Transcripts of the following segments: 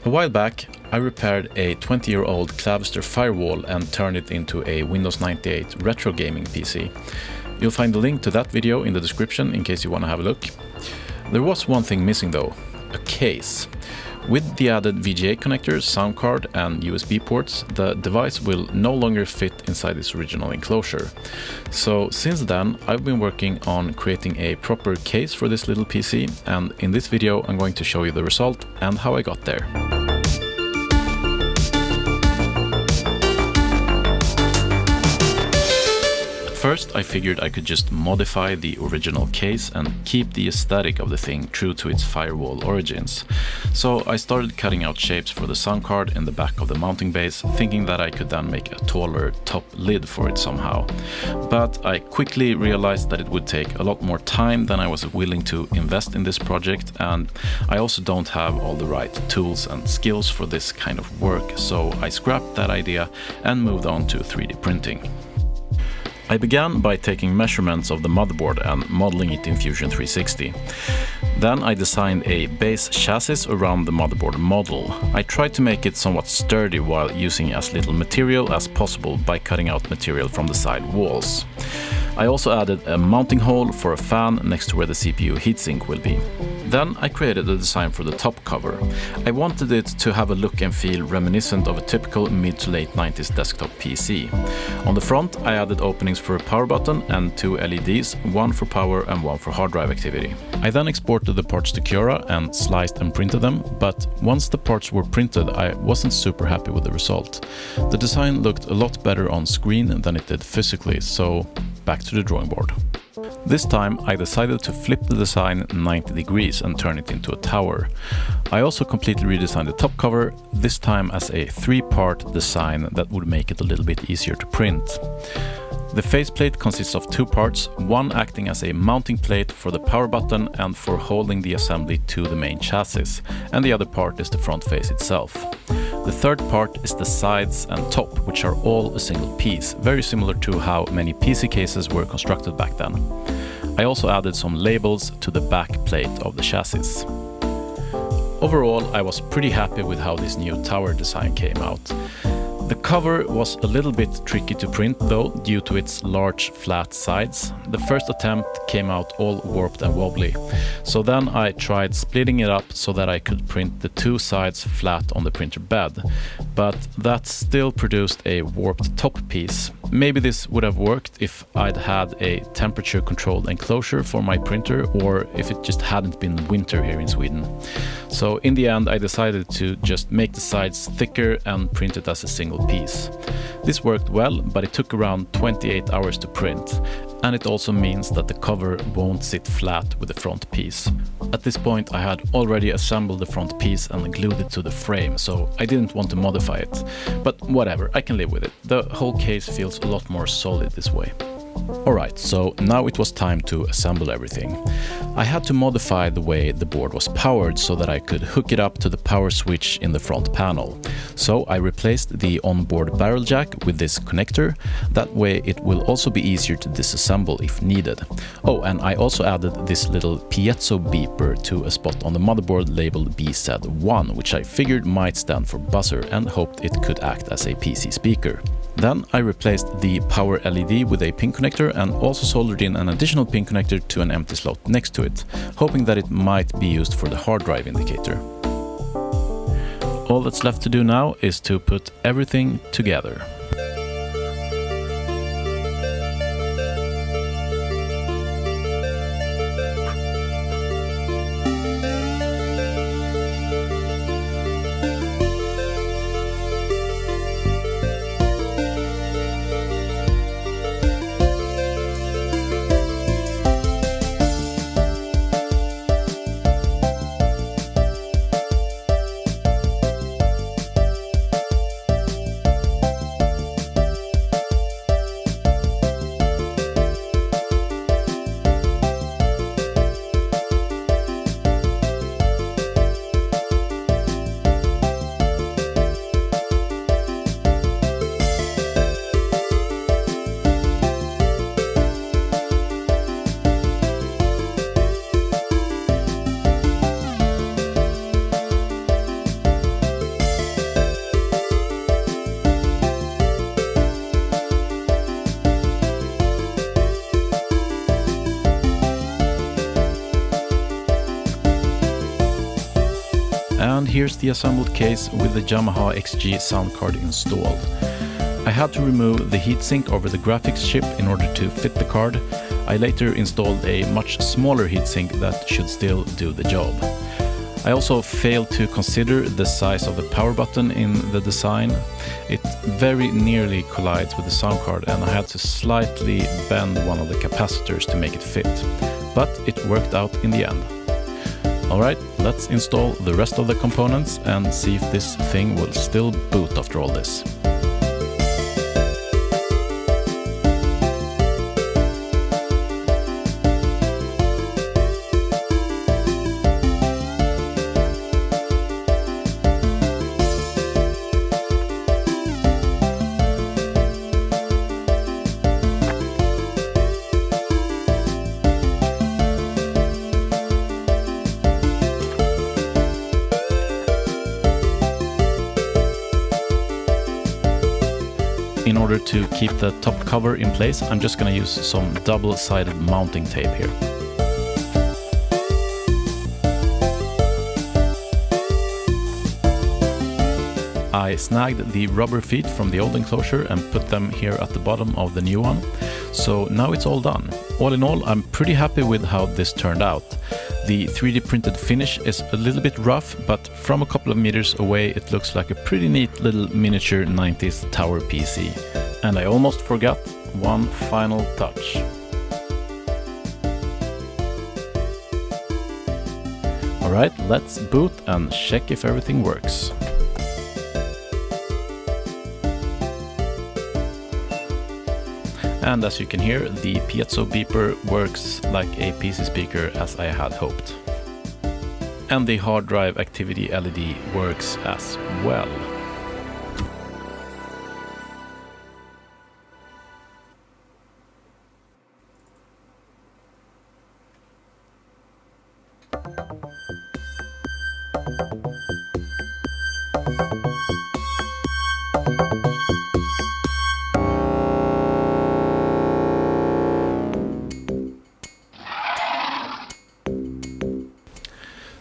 A while back, I repaired a 20-year-old Clavister Firewall and turned it into a Windows 98 retro gaming PC. You'll find the link to that video in the description in case you want to have a look. There was one thing missing though, a case. With the added VGA connector, sound card and USB ports, the device will no longer fit inside its original enclosure. So since then, I've been working on creating a proper case for this little PC, and in this video I'm going to show you the result and how I got there. First, I figured I could just modify the original case and keep the aesthetic of the thing true to its Firewall origins. So I started cutting out shapes for the sound card in the back of the mounting base, thinking that I could then make a taller top lid for it somehow. But I quickly realized that it would take a lot more time than I was willing to invest in this project, and I also don't have all the right tools and skills for this kind of work, so I scrapped that idea and moved on to 3D printing. I began by taking measurements of the motherboard and modeling it in Fusion 360. Then I designed a base chassis around the motherboard model. I tried to make it somewhat sturdy while using as little material as possible by cutting out material from the side walls. I also added a mounting hole for a fan next to where the CPU heatsink will be. Then I created a design for the top cover. I wanted it to have a look and feel reminiscent of a typical mid to late 90s desktop PC. On the front I added openings for a power button and two LEDs, one for power and one for hard drive activity. I then exported the parts to Cura and sliced and printed them, but once the parts were printed I wasn't super happy with the result. The design looked a lot better on screen than it did physically, so back to the drawing board. This time I decided to flip the design 90 degrees and turn it into a tower. I also completely redesigned the top cover, this time as a 3-part design that would make it a little bit easier to print. The faceplate consists of 2 parts, one acting as a mounting plate for the power button and for holding the assembly to the main chassis, and the other part is the front face itself. The third part is the sides and top, which are all a single piece, very similar to how many PC cases were constructed back then. I also added some labels to the back plate of the chassis. Overall, I was pretty happy with how this new tower design came out. The cover was a little bit tricky to print though, due to its large flat sides. The first attempt came out all warped and wobbly. So then I tried splitting it up so that I could print the 2 sides flat on the printer bed. But that still produced a warped top piece. Maybe this would have worked if I'd had a temperature controlled enclosure for my printer, or if it just hadn't been winter here in Sweden. So in the end I decided to just make the sides thicker and print it as a single piece. This worked well, but it took around 28 hours to print, and it also means that the cover won't sit flat with the front piece. At this point I had already assembled the front piece and glued it to the frame, so I didn't want to modify it. But whatever, I can live with it. The whole case feels a lot more solid this way. Alright, so now it was time to assemble everything. I had to modify the way the board was powered so that I could hook it up to the power switch in the front panel. So I replaced the onboard barrel jack with this connector. That way it will also be easier to disassemble if needed. Oh, and I also added this little piezo beeper to a spot on the motherboard labeled BZ1, which I figured might stand for buzzer and hoped it could act as a PC speaker. Then I replaced the power LED with a pin connector and also soldered in an additional pin connector to an empty slot next to it, hoping that it might be used for the hard drive indicator. All that's left to do now is to put everything together. And here's the assembled case with the Yamaha XG sound card installed. I had to remove the heatsink over the graphics chip in order to fit the card. I later installed a much smaller heatsink that should still do the job. I also failed to consider the size of the power button in the design. It very nearly collides with the sound card, and I had to slightly bend one of the capacitors to make it fit. But it worked out in the end. Alright, let's install the rest of the components and see if this thing will still boot after all this. In order to keep the top cover in place, I'm just going to use some double-sided mounting tape here. I snagged the rubber feet from the old enclosure and put them here at the bottom of the new one. So now it's all done. All in all, I'm pretty happy with how this turned out. The 3D printed finish is a little bit rough, but from a couple of meters away it looks like a pretty neat little miniature 90s tower PC. And I almost forgot one final touch. Alright, let's boot and check if everything works. And as you can hear, the piezo beeper works like a PC speaker as I had hoped. And the hard drive activity LED works as well.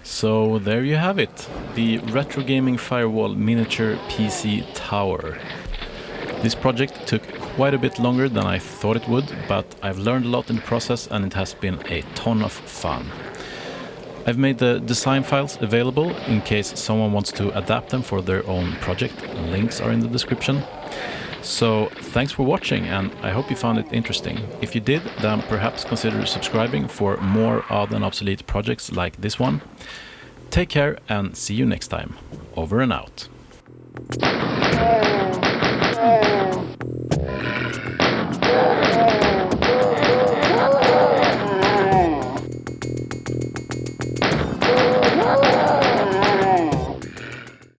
So there you have it, the retro gaming Firewall miniature PC tower. This project took quite a bit longer than I thought it would, but I've learned a lot in the process and it has been a ton of fun. I've made the design files available in case someone wants to adapt them for their own project. Links are in the description. So thanks for watching, and I hope you found it interesting. If you did, then perhaps consider subscribing for more odd and obsolete projects like this one. Take care and see you next time. Over and out.